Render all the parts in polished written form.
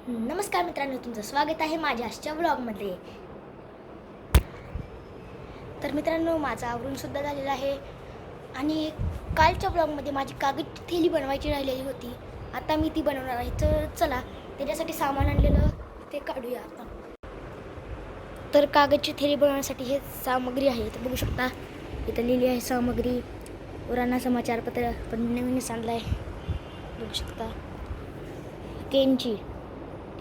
नमस्कार मित्रांनो, तुमचं स्वागत आहे माझ्या आजच्या व्लॉगमध्ये. तर मित्रांनो, माझं आवरून सुद्धा झालेलं आहे आणि कालच्या व्लॉगमध्ये माझी कागदची थैली बनवायची राहिलेली होती. आता मी ती बनवणार आहे. तर चला, त्याच्यासाठी सामान आणलेलं ते काढूया आता. तर कागदची थैली बनवण्यासाठी हे सामग्री आहे. तर बघू शकता, इथं लिहिली आहे सामग्री. पुराणा समाचारपत्र पण नवीनच आणलं आहे. बघू शकता, कैंची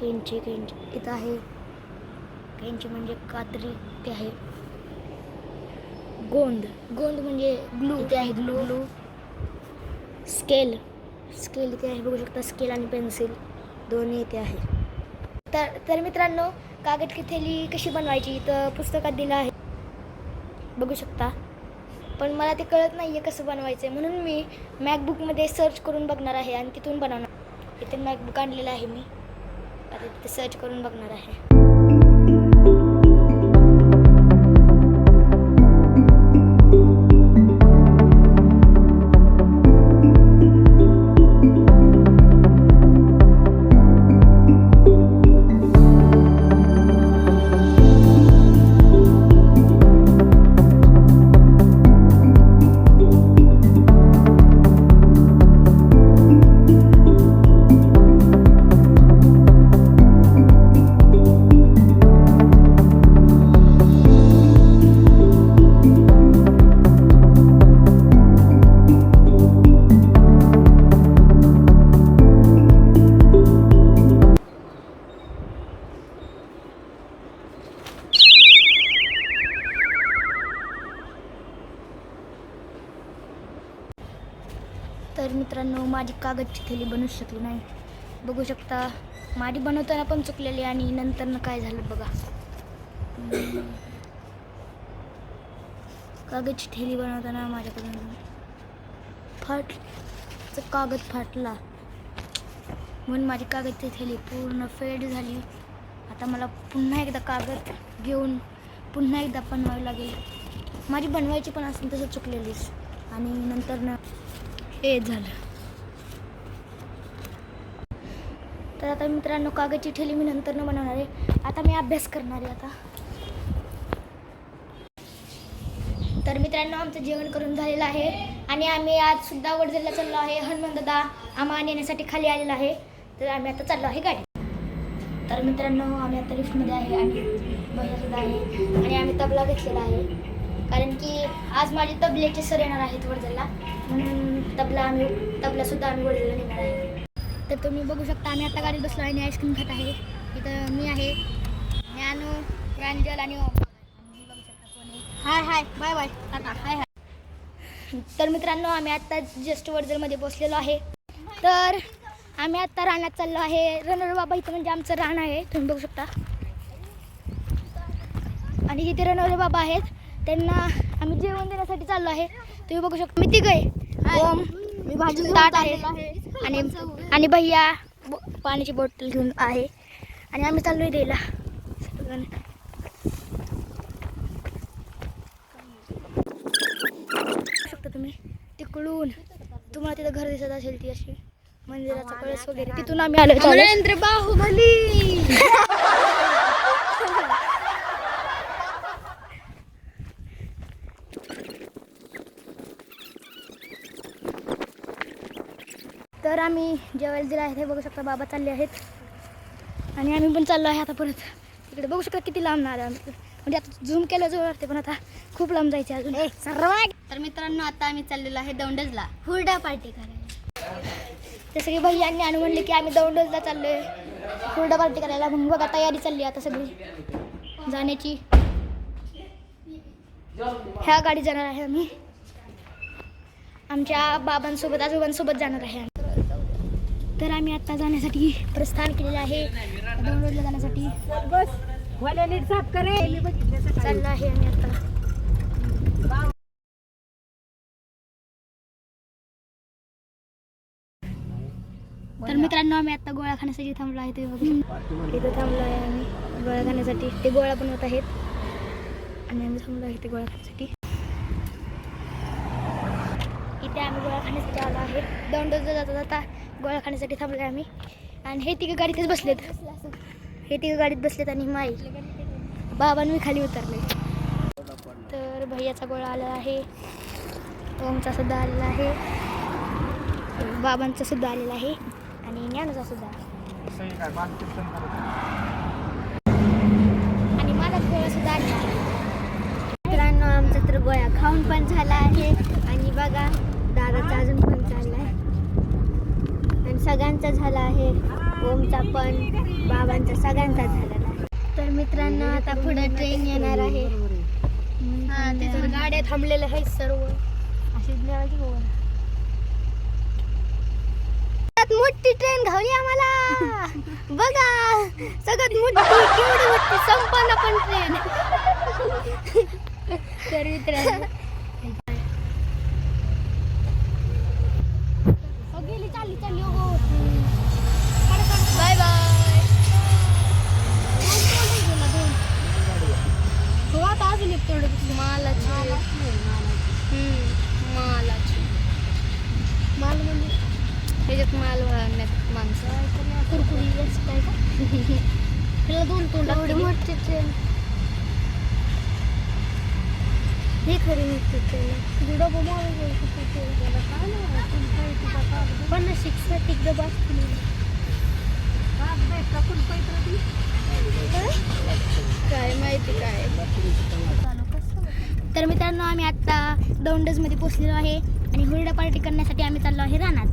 इथं आहे. कैंची म्हणजे कात्री ते आहे. गोंद म्हणजे ग्लू इथे आहे. ग्लू स्केल इथे आहे. बघू शकता, स्केल आणि पेन्सिल दोन्ही इथे आहे. तर मित्रांनो, कागद की थैली कशी बनवायची तर पुस्तकात दिलं आहे, बघू शकता. पण मला ते कळत नाही आहे कसं बनवायचं आहे, म्हणून मी मॅकबुकमध्ये सर्च करून बघणार आहे आणि तिथून बनवणार. इथे मॅकबुक आणलेलं आहे मी, आता तिथे सर्च करून बघणार आहे. तर मित्रांनो, माझी कागदची थैली बनवू शकली नाही. बघू शकता, माझी बनवताना पण चुकलेली आणि नंतर काय झालं बघा. कागदची थैली बनवताना माझ्याकडून कागद फाटला, म्हणून माझी कागदची थैली पूर्ण फेड झाली. आता मला पुन्हा एकदा कागद घेऊन पुन्हा एकदा बनवावी लागेल. माझी बनवायची पण असेल तसं चुकलेलीच आणि नंतर हे झालं. तर आता मित्रांनो, कागदची थैली मी नंतर बनवणार आहे. आता मी अभ्यास करणार आहे आता. तर मित्रांनो, आमचं जेवण करून झालेलं आहे आणि आम्ही आज सुद्धा वडजरला चाललो आहे. हनुमान दादा आम्हाला नेण्यासाठी खाली आलेला आहे. तर आम्ही आता चाललो आहे गाडी. तर मित्रांनो, आम्ही आता लिफ्टमध्ये आहे आणि भैया सुद्धा आहे आणि आम्ही तबला घेतलेला आहे, कारण की आज माझे तबल्याचे सर येणार आहेत वडजरला, म्हणून तबला सुद्धा आम्ही वडजरला नेणार आहे. तर तुम्ही बघू शकता, आम्ही आता गाडीत बसलो आणि आईस्क्रीम खात आहे. इथं मी आहे, ज्ञानू, प्रांजल आणि ओम. Hi bye Tata. हाय. तर मित्रांनो, आम्ही आत्ता जस्ट वडजरमध्ये पोचलेलो आहे. तर आम्ही आत्ता रानात चाललो आहे. रणोरे बाबा इथं म्हणजे आमचं रान आहे, तुम्ही बघू शकता. आणि जिथे रणोरे बाबा आहेत त्यांना आम्ही जेवण देण्यासाठी चाललो आहे. तुम्ही बघू शकता, मी तिघ आहे. ओम, मी भाजी ताट आहे आणि भैया पाण्याची बॉटल घेऊन आहे आणि आम्ही चाललोय द्यायला. शकता तुम्ही तिकडून, तुम्हाला तिथं घर दिसत असेल, ती अशी मंदिराचा कळस वगैरे, तिथून आम्ही आलो. बाहुबली. तर आम्ही जेवायला दिलं आहे. ते बघू शकता, बाबा चालले आहेत आणि आम्ही पण चाललो आहे आता परत. इकडे बघू शकता किती लांब आलो आम्ही, म्हणजे आता झूम केलं जवळ वाटते, पण आता खूप लांब जायचे अजून. तर मित्रांनो, आता आम्ही चाललेलो आहे दौंडजला हुरडा पार्टी करायला. जसं की भैयांनी आणून म्हणले की आम्ही दौंडजला चाललोय हुरडा पार्टी करायला, म्हणून बघा तयारी चालली आता सगळी जाण्याची. ह्या गाडी जाणार आहे आम्ही, आमच्या बाबांसोबत आजोबांसोबत जाणार आहे. तर आम्ही आता जाण्यासाठी प्रस्थान केलेलं आहे दौंडला जाण्यासाठी. चाललं आहे आम्ही आता. तर मित्रांनो, आम्ही आता गोळा खाण्यासाठी थांबलो आहे. ते इथं थांबलो आहे आम्ही गोळा खाण्यासाठी. ते गोळा बनवत आहेत आणि आम्ही थांबलो आहे ते गोळा खाण्यासाठी. इथे आम्ही गोळा खाण्यासाठी आलो आहे. दौंडला जाता जाता गोळा खाण्यासाठी थांबलो आम्ही. आणि हे तिघं गाडीतच बसलेत. हे तिघं गाडीत बसलेत आणि माई बाबा मी खाली उतरले. तर भैयाचा गोळा आलेला आहे, ओमचा सुद्धा आलेला आहे, बाबांचा सुद्धा आलेला आहे आणि ज्ञानचा सुद्धा. आणि माझा गोळा सुद्धा आलेला आहे. मित्रांनो आमचा तर गोळा खाऊन पण झाला आहे आणि बघा दादाचा अजून पण चालला आहे आणि सगळ्यांचा झाला आहे, ओमचा पण बाबांचा सगळ्यांचा झालेला आहे. तर मित्रांनो आता पुढे ट्रेन येणार आहे. हां तिथं गाड्या थांबलेल्या आहेत सर्व अशी मोठी ट्रेन घावली आम्हाला. बघा सगळ्यात मोठी केवढी मोठी संपन्न पण ट्रेन. तर मित्रांनो गेली चालली चालली हो. Bye bye. हो आता अजून एक थोडं मालाची माल म्हणजे त्याच्यात माल वाळण्यात माणसं कुरकुरी असं काय का त्याला दोन तोंड एवढी मोठी ट्रेन. हे खरी मोठी ट्रेन डबा पण शिक्षक डबा काय माहिती काय. तर मित्रांनो आम्ही आता दौंडजमध्ये पोचलेलो आहे आणि हुरडा पार्टी करण्यासाठी आम्ही चाललो आहे रानात.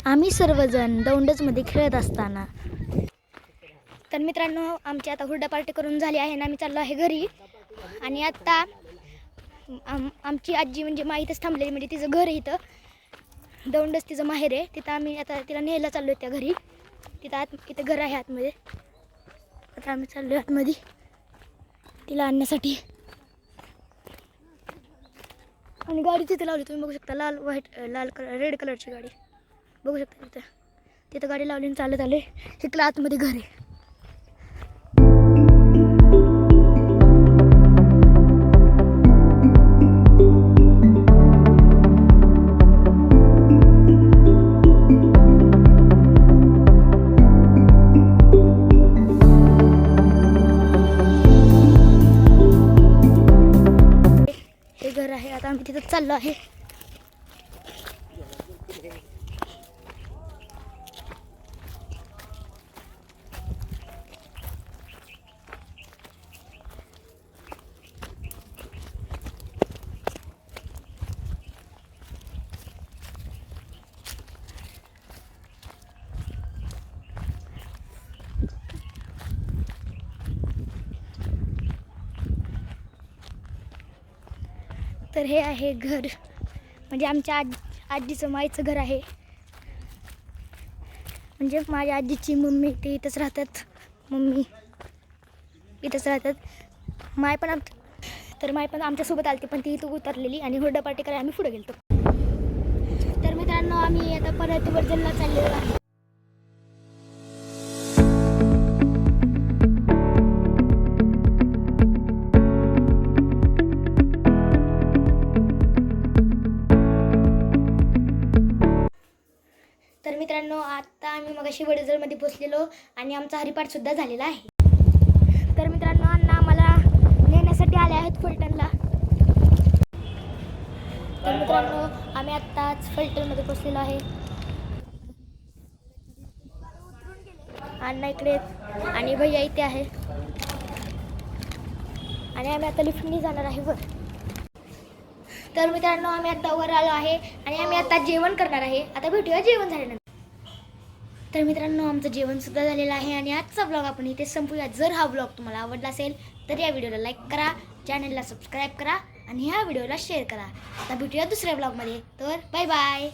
आम्ही सर्वजण दौंडजमध्ये खेळत असताना. तर मित्रांनो आमची आता हुरडा पार्टी करून झाली आहे आणि आम्ही चाललो आहे घरी. आणि आता आमची आजी म्हणजे माहीतच थांबलेली, म्हणजे तिचं घर आहे इथं दौंडच तिचं माहेर आहे. तिथं आम्ही आता तिला न्यायला चाललो आहे त्या घरी. इथं घर आहे आतमध्ये. आता आम्ही चाललो आहे आतमध्ये तिला आणण्यासाठी. आणि गाडी तिथे लावली तुम्ही बघू शकता, लाल कलर रेड कलरची गाडी बघू शकता. तिथं गाडी लावली आणि चालत आले. तिथलं आतमध्ये घर आहे. हे घर आहे. आता आम्ही तिथं चाललो आहे. तर हे आहे घर, म्हणजे आमच्या आजीचं माईचं घर आहे. म्हणजे माझ्या आजीची मम्मी ते इथंच राहतात, मम्मी इथंच राहतात. माय पण आमच्यासोबत आलती, पण ती इथं उतरलेली आणि हुरडा पार्टी करायला आम्ही पुढे गेलो. तर मित्रांनो आम्ही आता परत वर्जनला चाललेलो आहे. तर मित्रांनो आता आम्ही मगाशी वडजरमध्ये पोचलेलो आणि आमचा हरिपाठसुद्धा झालेला आहे. तर मित्रांनो अण्णा आम्हाला नेण्यासाठी आले आहेत फलटणला. तर मित्रांनो आम्ही आत्ताच फलटणमध्ये पोचलेलो आहे. अण्णा इकडे आणि भैया इथे आहे आणि आम्ही आता लिफ्टने जाणार आहे वर. तर मित्रांनो आम्ही आता वर आलो आहे आणि आम्ही आता जेवण करणार आहे. आता भेटूया जेवण झाल्यानंतर. तर मित्रांनो आमचं जेवणसुद्धा झालेलं आहे आणि आजचा ब्लॉग आपण इथे संपूया. जर हा ब्लॉग तुम्हाला आवडला असेल तर या व्हिडिओला लाईक करा, चॅनलला सबस्क्राईब करा आणि ह्या व्हिडिओला शेअर करा. आता भेटूया दुसऱ्या ब्लॉगमध्ये. तर बाय बाय.